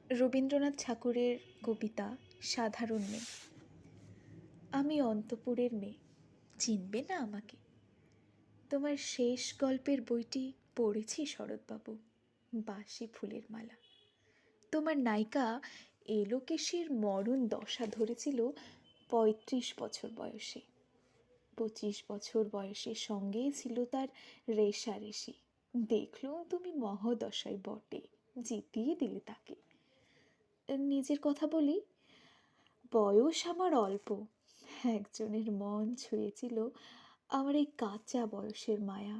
রবীন্দ্রনাথ ঠাকুরের কবিতা সাধারণ মেয়ে। আমি অন্তপুরের মেয়ে, চিনবে না আমাকে? তোমার শেষ গল্পের বইটি পড়েছি শরৎবাবু, বাসি ফুলের মালা। তোমার নায়িকা এলোকেশীর মরণ দশা ধরেছিল ৩৫ বছর বয়সে। ২৫ বছর বয়সের সঙ্গে ছিল তার রেশারেশি। দেখলুম তুমি মহোদশাই বটে, জিতিয়ে দিলে তাকে। নিজের কথা বলি, বয়স আমার অল্প, একজনের মন ছুঁয়েছিল আমার এই কাঁচা বয়সের মায়া,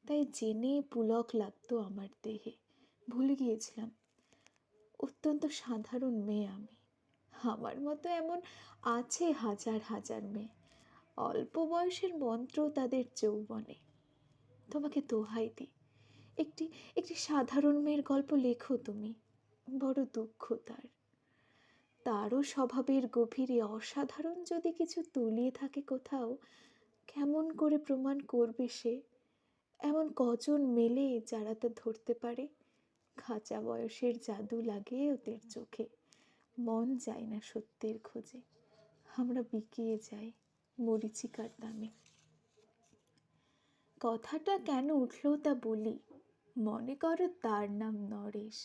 তাই জেনে পুলক লাগতো আমার দেহে। ভুলে গিয়েছিলাম অত্যন্ত সাধারণ মেয়ে আমি। আমার মতো এমন আছে হাজার হাজার মেয়ে, অল্প বয়সের মন্ত্র তাদের যৌবনে। তোমাকে দোহাই দিই, একটি একটি সাধারণ মেয়ের গল্প লেখো তুমি। বড় দুঃখ তারও স্বভাবের গভীরে অসাধারণ যদি কিছু তলিয়ে থাকে কোথাও, কেমন করে প্রমাণ করবে সে? এমন কজন মেলে যারা তা ধরতে পারে? খাঁচা বয়সের জাদু লাগে ওদের চোখে, মন যায় না সত্যের খোঁজে। আমরা বিকিয়ে যাই মরীচিকার দামে। কথাটা কেন উঠলো তা বলি। মনে করো তার নাম নরেশ।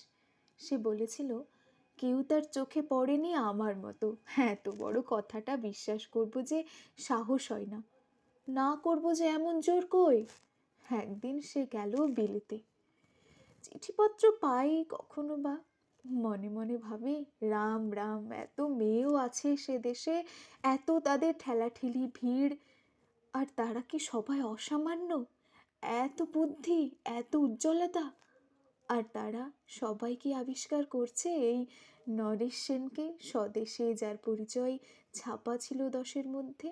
সে বলেছিল কেউ তার চোখে পড়েনি আমার মতো। এত বড় কথাটা বিশ্বাস করব যে সাহস হয় না, না করব যে এমন জোর কই। একদিন সে গেল বিলেতে। চিঠিপত্র পাই কখনো বা, মনে মনে ভাবি রাম রাম, এত মেয়েও আছে সে দেশে, এত তাদের ঠেলাঠেলি ভিড়, আর তারা কি সবাই অসামান্য? এত বুদ্ধি, এত উজ্জ্বলতা, আর তারা সবাই কি আবিষ্কার করছে এই নরেশ সেনকে, স্বদেশে যার পরিচয় ছাপা ছিল 10-এর মধ্যে।